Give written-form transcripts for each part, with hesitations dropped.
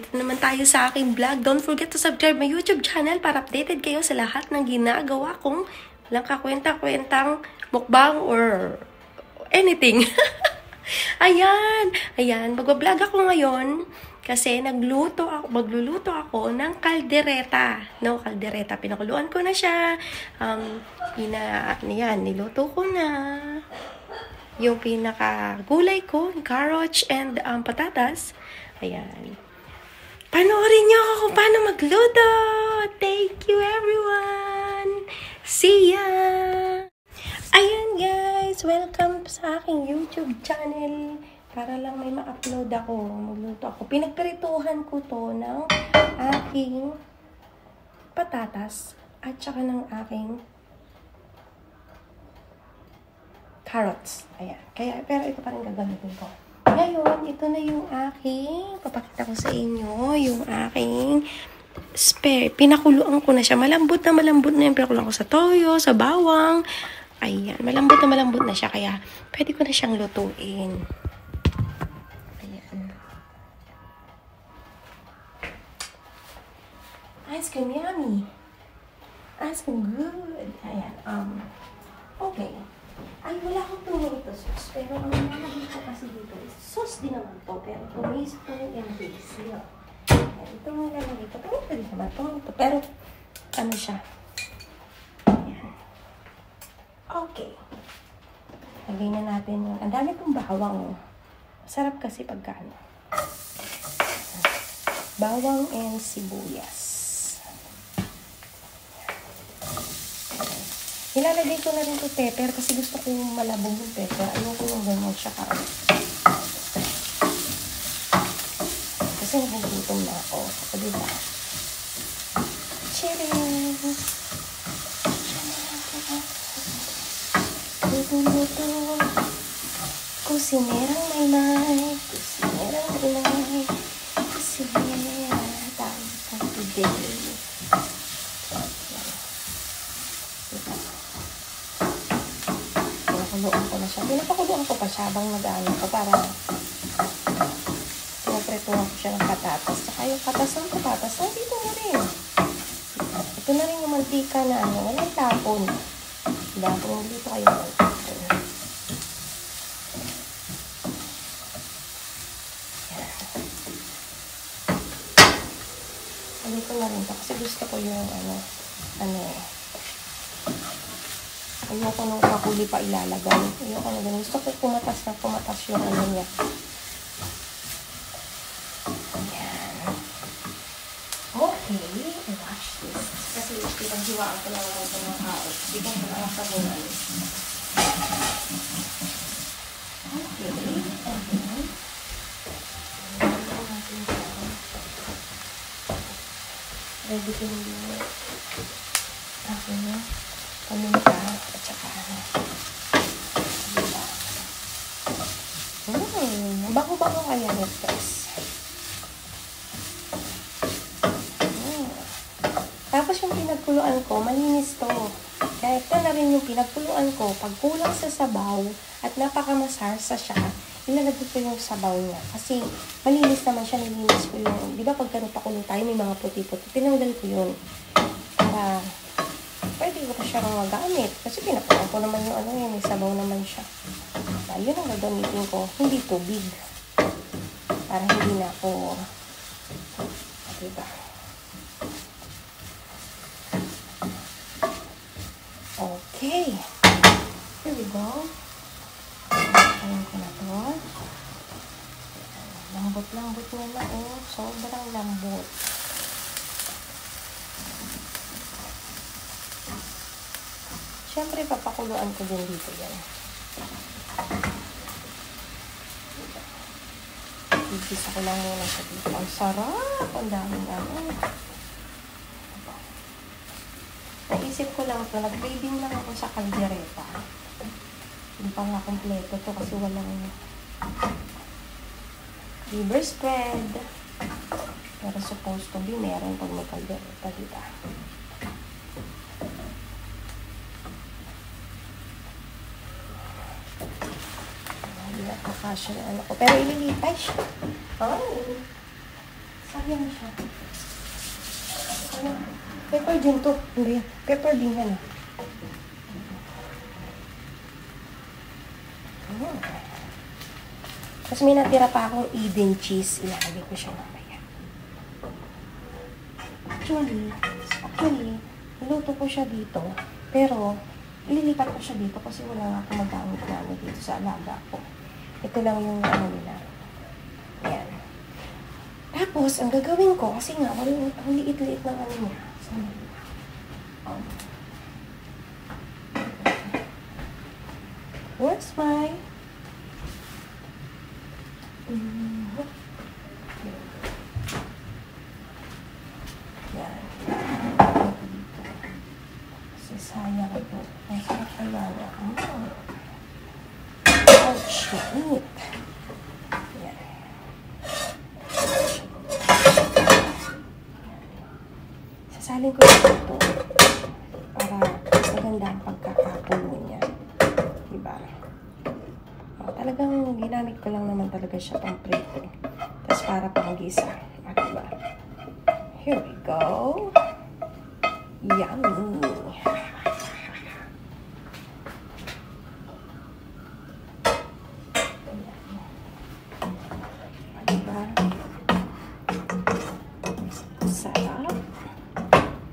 Dito naman tayo sa aking vlog. Don't forget to subscribe my YouTube channel para updated kayo sa lahat ng ginagawa kong walang kakwenta-kwentang mukbang or anything. Ayan. Mag-vlog ako ngayon kasi magluluto ako ng kaldereta. No, kaldereta. Pinakuluan ko na siya. Niluto ko na. Yung pinaka-gulay ko, carrots and patatas. Ayan. Panoorin niyo ako kung paano magluto. Thank you, everyone. See ya! Ayan, guys. Welcome sa aking YouTube channel. Para lang may ma-upload ako. Magluto ako. Pinagprituhan ko to ng aking patatas at saka ng aking carrots. Ayan. Pero ito pa rin gagamitin ko. Ngayon, ito na yung aking, papakita ko sa inyo, yung aking spare. Pinakuluan ko na siya. Malambot na yung pinakuluan ko sa toyo, sa bawang. Ayan. Malambot na siya. Kaya, pwede ko na siyang lutuin. Ayan. Ice cream yummy. Ice cream good. Ayan. Okay. Ay, wala akong tomato sauce. Pero ang nalagay ko kasi dito is sauce din naman to. Pero tomato and basil. Ayan, ito ang nalagay ko. Tomato din naman. Tomato. Pero, ano siya? Ayan. Okay. Lagay na natin yung, ang dami kong bawang. Sarap kasi pagkano. Bawang and sibuyas. Nilalagay ko na rin ito pepper kasi gusto ko malabog yung pepper. Ayoko yung ganyan siya ka. Kasi nagugutom na ako. O diba? Cheers! Luto-luto. Kusinerang maymay. Kusinerang maymay. Kusinera. Tawag po today. Pinakuluan ko na siya. Pinapakuluan ko pa siya habang nag-ano ko para pinaprituhan ko siya ng patatas. Saka yung katas ng patatas, nandito na rin. Ito na rin yung mantika na walang tapon. Diba? Kung dito kayo walang tapon. Dito na rin ito kasi gusto ko yung ayoko nung kakuli pa ilalagay. Ayoko na ganun. Gusto ko pumatas yung ano niya. Ayan. Okay. Watch this. Kasi pinaghiwaan ko lang ako ng carrots. Hindi ko na lang sabunan. Okay. Ready ko yung akin na paminta at saka diba? Bago-bago kaya guys. Tapos yung pinagkuluan ko, malinis to. Kaya ito na rin yung pinagkuluan ko. Pag kulang sa sabaw at napakamasarsa siya, ilalagay ko yung sabaw niya. Kasi malinis naman siya, nilinis ko yung, di ba pag pakulo tayo, may mga puti-puti. Tinanggal ko yun. Para pwede ko pa siya magamit. Kasi pinakuha ko naman yung may sabaw naman siya. Yun ang gagamitin ko. Hindi tubig. Para hindi na ako, diba? Okay. Here we go. Ayan ko na to. Lambot-lambot na sobrang lambot. Siyempre, papakuluan ko din dito yan. Igisa ko lang muna sa dito. Ang sarap! Ang daming Naisip ko lang ito. Nag-grading lang ako sa kaldereta. Hindi pa nga kompleto to kasi walang liver spread. Pero supposed to be meron pag may kaldereta, diba? Hindi na kakasya na ano ko. Pero ililipay siya. Oh. Ayan siya. Ayan. Pepper din to. Hindi yan. Pepper din yan. Tapos may natira pa akong Eden cheese. Ilalagay ko siya mamaya. Actually, niluto ko siya dito. Pero, ililipat ko siya dito kasi wala nga akong magamit namin dito sa alaga ko. Ito lang yung ano nila. Ayan. Tapos, ang gagawin ko, kasi nga, ang liit-liit ng ano niya. Where's my... Yan. Kasi sayang ito. Ang sarap kaya na. Ouch! Mainit. Yan. Sasalin ko ito para maganda ang pagkakapulo niya. Diba? Talagang ginamit ko lang naman talaga siya pang prito. Tapos para pang gisa. Diba? Here we go. Yummy! Diba? Sarap.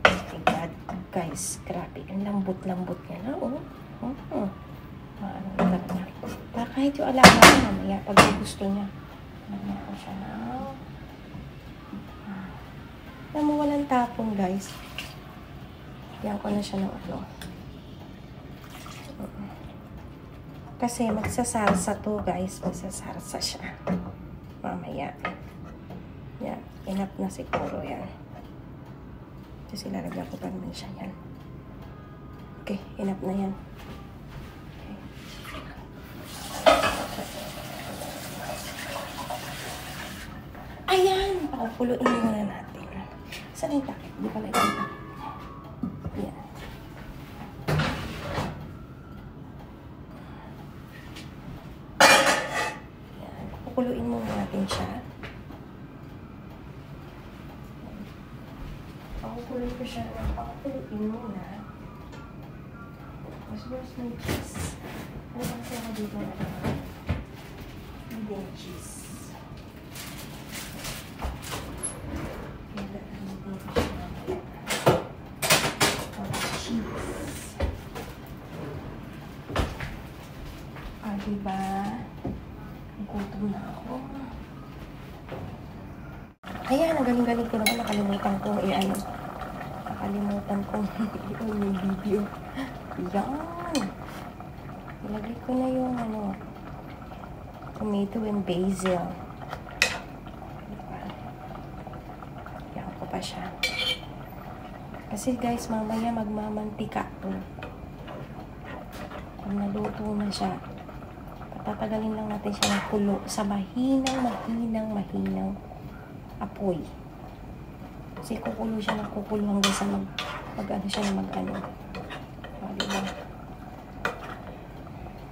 My God, guys, grabe. Ang lambot-lambot niya na, oh. Ano talaga. Para kahit yung alaga ko mamaya, pag gusto niya. Mamaya ko siya na. Alam mo, walang tapon, guys. Yan ko na siya ng ano. Kasi magsasarsa to, guys. Magsasarsa siya. Mamaya. Yan. Enough na siguro yan. Kasi lalagyan ko pa naman siya yan. Okay, enough na yan. Ayan! Pakupuluin muna natin. Saan yung takip? Di pala yung takip. Ayan. Ayan. Pakupuluin muna natin siya. Pakupuluin ko siya. Pakupuluin muna. Tapos where's my cheese? Ano bang siya ka dito na? Eden cheese. Diba? Gutom na ako. Ayan, ang galing-galing ko naman. Nakalimutan ko i-ano. Nakalimutan ko yung video. Yan. Ilagay ko na yung ano, tomato and basil. Diba? Yan ko pa siya. Kasi guys, mamaya magmamantika to. Pag naluto na siya, tatagalin lang natin siya ng kulo sa mahinang apoy. Kasi kukulo siya ng kukulo hanggang sa mag-ano siya na mag-ano. Diba?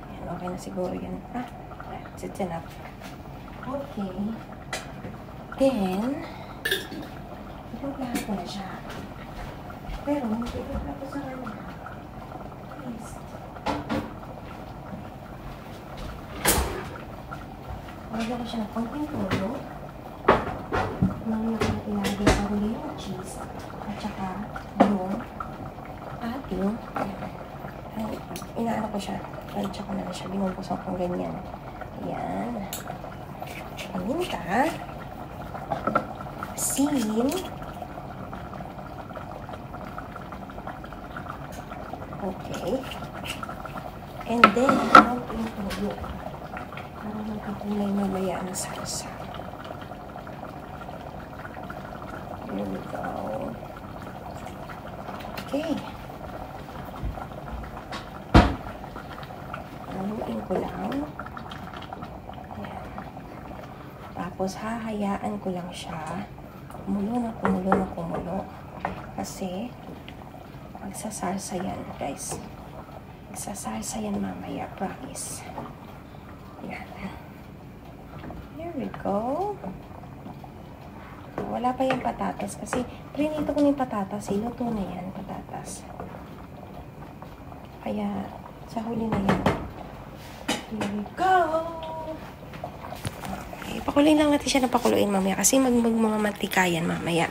Ayan, okay na siguro yan. It's enough. Okay. Then, ituplahan ko na siya. Pero, hindi ituplahan ko sa kanya. Please. Lagyan ko siya ng konting tulo. Mamaya ko na ilagay ang uli yung cheese. At saka yung ating inaano ko siya. At saka na siya. Binubusok kong ganyan. Ayan. Paminta. Asin. Okay. And then, konting tulo. Para magkakulay mamaya ang salsa. Here we go. Okay. Haluin ko lang. Ayan. Tapos hahayaan ko lang siya. Kumulo. Kasi magsasarsa yan, guys. Magsasarsa yan mamaya, promise. Yan. Here we go. Wala pa yung patatas kasi prinito ko na yung patatas. Luto na yan, patatas. Kaya, sa huli na yan. Here we go! Okay, pakuluin lang natin siya ng pakuluin mamaya kasi magmamantika yan mamaya.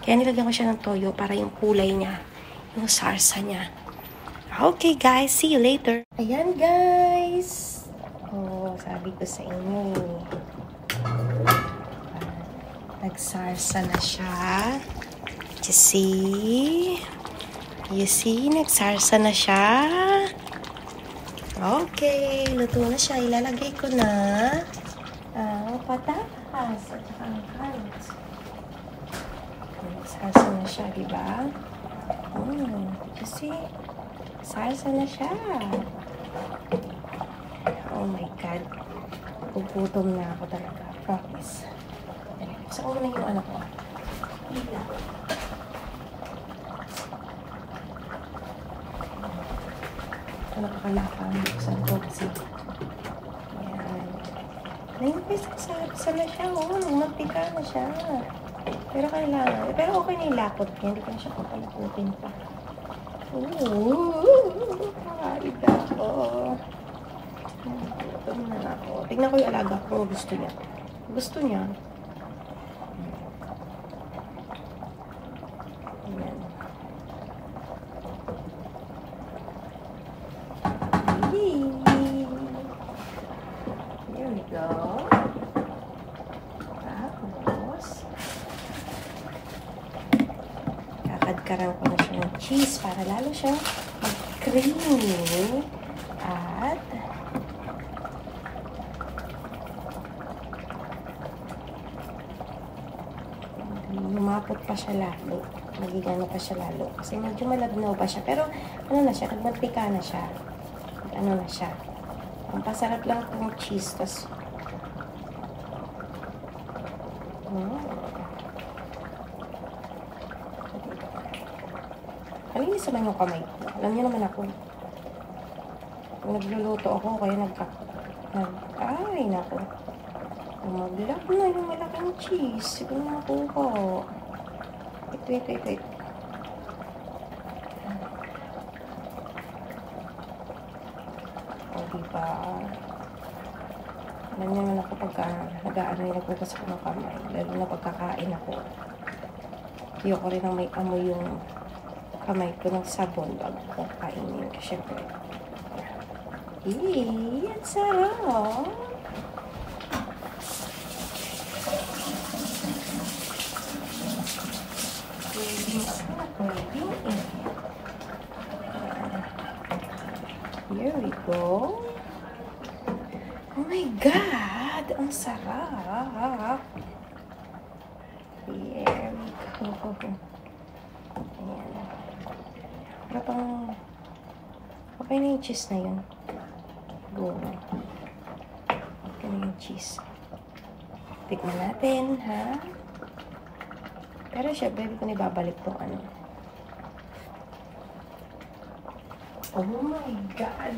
Kaya nilagyan ko siya ng toyo para yung kulay niya, yung sarsa niya. Okay guys, see you later. Ayan guys. Oh, sabi ko sa inyo. Nagsarsa na siya. You see? You see? Nagsarsa na siya. Okay, luto na siya. Ilalagay ko na ang patatas at saka ang carrots. Nagsarsa na siya, diba? You see? Sarsa na siya. Oh my God. Gugutom na ako talaga. Promise. Gusto ko na yung ano ko. Hila. Ito nakakalakang. Buksan ko kasi. Ayan. Sarsa na siya. Oh, nagmantika na siya. Pero kailangan. Pero okay na yung lapot niya. Hindi ko na siya papalaputin pa. Kakain na ako. Gutom na ako. Tignan ko yung alaga ko. Gusto niya. Gusto niya. Ayan. Here we go. Tapos, kakadkaran ko na siya ng cheese para lalo siyang mag-creamy. At lumapot pa siya lalo. Magigano pa siya lalo. Kasi medyo malabnaw pa siya. Pero ano na siya, nagmantika na siya. Ano na siya. Ang pasarap lang itong cheese. Tapos malinis naman yung kamay ko. Alam niyo naman ako. Nagluluto ako, kaya ay, nako. Maglap na yung malaking cheese. Ito na ako ko. Ito. O, diba? Alam niyo naman ako pagka nag-aano yung nagpupas ako ng kamay. Lalo na pagkakain ako. Ayoko rin ang may amoy yung kamay ko ng sabon bago kong kainin. Kasi syempre, ang sarap! Here we go. Oh my God! Ang sarap! Here we go. Ayan. Parang okay na yung cheese na yun. Go. Okay na yung cheese. Tikman natin, ha? Pero syempre, hindi ko na ibabalik itong ano. Oh my God!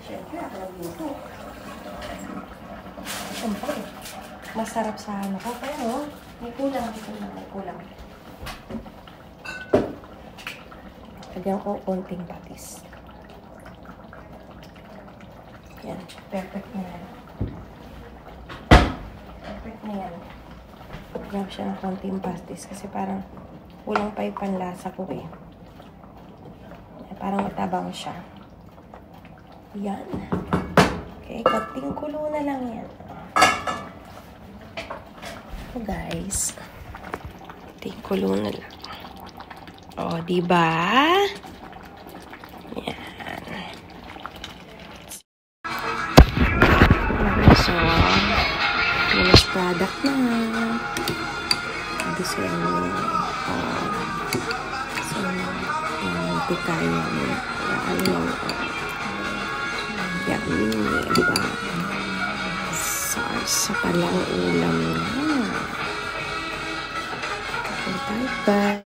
Syempre, ako nagluto. Siyempre, masarap sa ano ko. Pero, may kulang. Lagyan ko konting patis. Yan, perfect na yan. Perfect na yan. Lagyan ko siya ng konting patis kasi parang kulang pa yung panlasa ko eh. Parang matabang siya. Yan. Okay, konting kulo na lang yan. So guys, konting kulo na lang. O, diba? Yan. So, finished product na. Ito siya yung pikayan. Yummy, diba? Sarsa palang ulam na. Bye-bye.